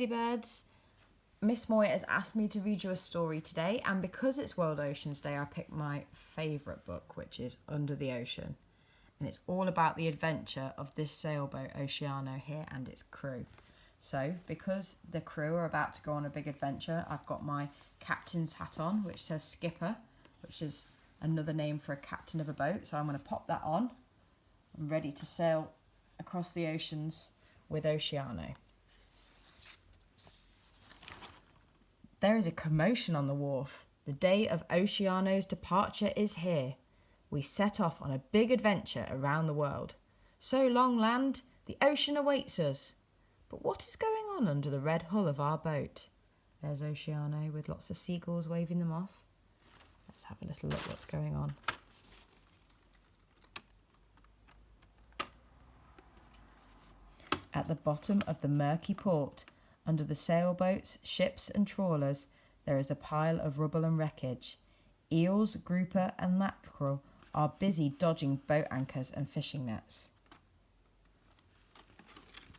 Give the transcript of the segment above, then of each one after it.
ladybirds. Miss Moy has asked me to read you a story today, and because it's World Oceans Day, I picked my favourite book, which is Under the Ocean. And it's all about the adventure of this sailboat, Oceano, here, and its crew. So, because the crew are about to go on a big adventure, I've got my captain's hat on, which says skipper, which is another name for a captain of a boat. So I'm going to pop that on. I'm ready to sail across the oceans with Oceano. There is a commotion on the wharf. The day of Oceano's departure is here. We set off on a big adventure around the world. So long, land, the ocean awaits us. But what is going on under the red hull of our boat? There's Oceano with lots of seagulls waving them off. Let's have a little look what's going on. At the bottom of the murky port, under the sailboats, ships and trawlers, there is a pile of rubble and wreckage. Eels, grouper and mackerel are busy dodging boat anchors and fishing nets.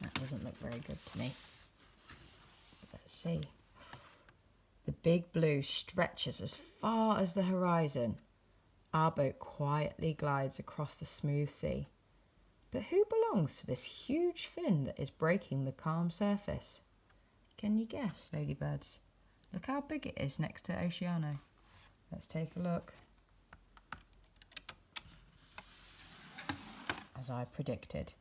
That doesn't look very good to me. Let's see. The big blue stretches as far as the horizon. Our boat quietly glides across the smooth sea. But who belongs to this huge fin that is breaking the calm surface? Can you guess, ladybirds? Look how big it is next to Oceano. Let's take a look. As I predicted.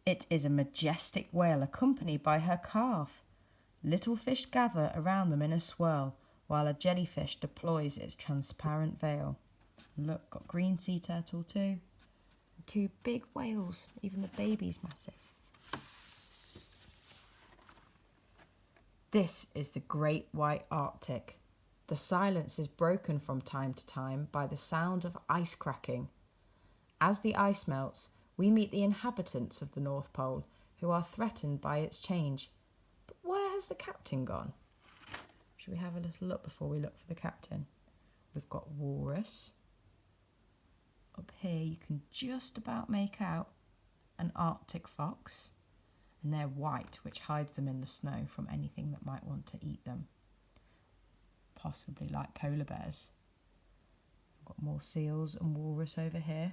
It is a majestic whale accompanied by her calf. Little fish gather around them in a swirl, while a jellyfish deploys its transparent veil. Look, got green sea turtle too. And two big whales, even the baby's massive. This is the Great White Arctic. The silence is broken from time to time by the sound of ice cracking. As the ice melts, we meet the inhabitants of the North Pole, who are threatened by its change. But where has the captain gone? Should we have a little look before we look for the captain? We've got walrus. Up here you can just about make out an Arctic fox. And they're white, which hides them in the snow from anything that might want to eat them. Possibly like polar bears. I've got more seals and walrus over here.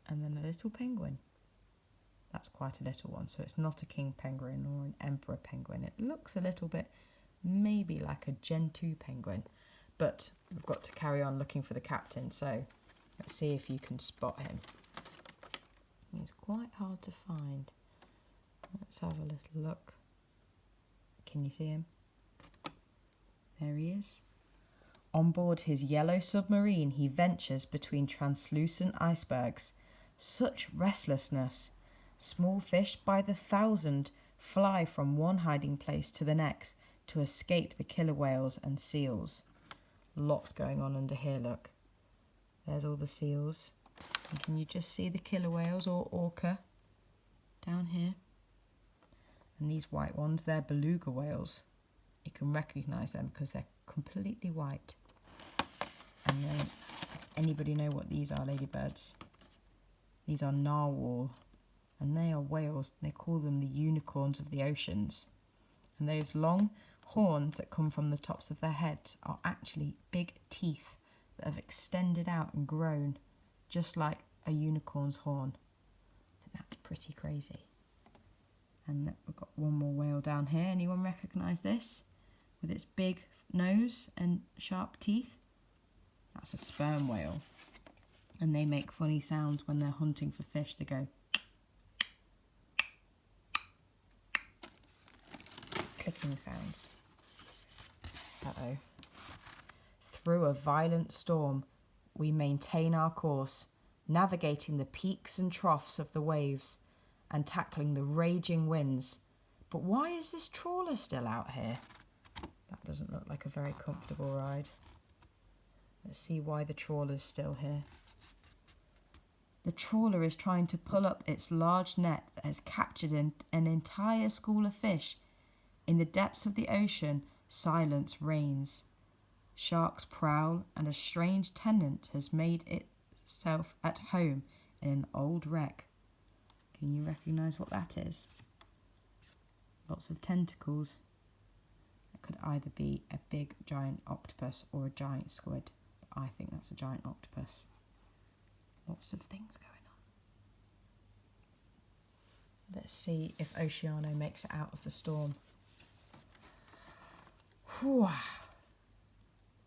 And then a little penguin. That's quite a little one, so it's not a king penguin or an emperor penguin. It looks a little bit maybe like a Gen 2 penguin. But we've got to carry on looking for the captain, so let's see if you can spot him. He's quite hard to find. Let's have a little look. Can you see him? There he is. On board his yellow submarine, he ventures between translucent icebergs. Such restlessness. Small fish by the thousand fly from one hiding place to the next to escape the killer whales and seals. Lots going on under here, look. There's all the seals. And can you just see the killer whales or orca down here? And these white ones, they're beluga whales. You can recognise them because they're completely white. And then, does anybody know what these are, ladybirds? These are narwhal. And they are whales. They call them the unicorns of the oceans. And those long horns that come from the tops of their heads are actually big teeth that have extended out and grown, just like a unicorn's horn. I think that's pretty crazy. And we've got one more whale down here. Anyone recognise this? With its big nose and sharp teeth? That's a sperm whale. And they make funny sounds when they're hunting for fish. They go clicking sounds. Uh-oh. Through a violent storm, we maintain our course, navigating the peaks and troughs of the waves and tackling the raging winds. But why is this trawler still out here? That doesn't look like a very comfortable ride. Let's see why the trawler's still here. The trawler is trying to pull up its large net that has captured an entire school of fish. In the depths of the ocean, silence reigns. Sharks prowl, and a strange tenant has made itself at home in an old wreck. Can you recognise what that is? Lots of tentacles. It could either be a big giant octopus or a giant squid. I think that's a giant octopus. Lots of things going on. Let's see if Oceano makes it out of the storm. Whew.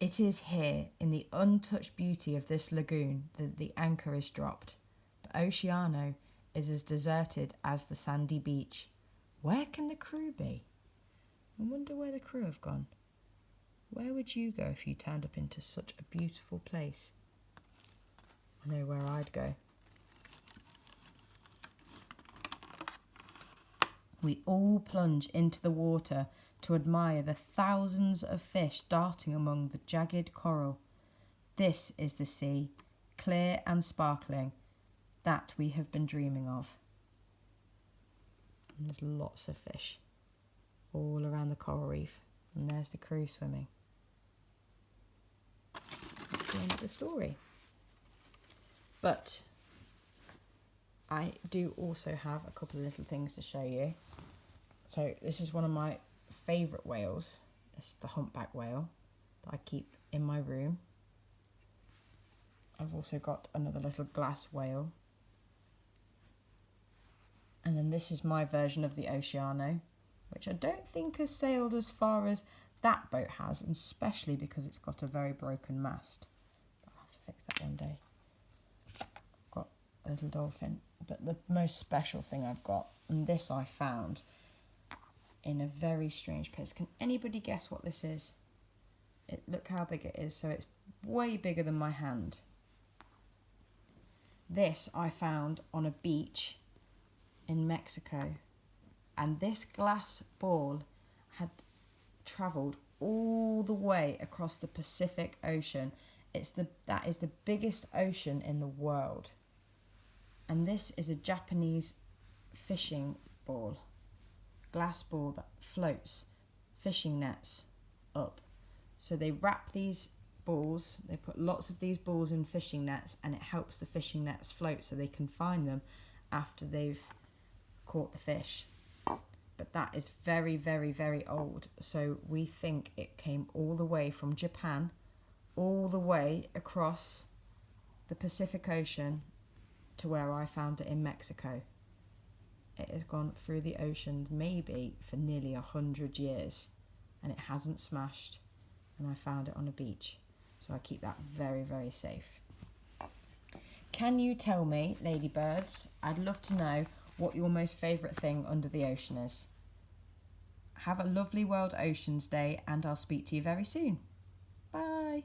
It is here, in the untouched beauty of this lagoon, that the anchor is dropped. But Oceano is as deserted as the sandy beach. Where can the crew be? I wonder where the crew have gone. Where would you go if you turned up into such a beautiful place? I know where I'd go. We all plunge into the water to admire the thousands of fish darting among the jagged coral. This is the sea, clear and sparkling, that we have been dreaming of. And there's lots of fish all around the coral reef. And there's the crew swimming. That's the end of the story. But I do also have a couple of little things to show you. So this is one of my favourite whales. It's the humpback whale that I keep in my room. I've also got another little glass whale. And then this is my version of the Oceano, which I don't think has sailed as far as that boat has, and especially because it's got a very broken mast. I'll have to fix that one day. I've got a little dolphin. But the most special thing I've got, and this I found in a very strange place. Can anybody guess what this is? Look how big it is. So it's way bigger than my hand. This I found on a beach in Mexico. And this glass ball had travelled all the way across the Pacific Ocean. That is the biggest ocean in the world. And this is a Japanese fishing ball. Glass ball that floats fishing nets up. So they wrap these balls, they put lots of these balls in fishing nets, and it helps the fishing nets float so they can find them after they've caught the fish. But that is very, very, very old. So we think it came all the way from Japan, all the way across the Pacific Ocean to where I found it in Mexico. It has gone through the ocean maybe for nearly 100 years, and it hasn't smashed, and I found it on a beach. So I keep that very, very safe. Can you tell me, ladybirds, I'd love to know what your most favourite thing under the ocean is. Have a lovely World Oceans Day, and I'll speak to you very soon. Bye.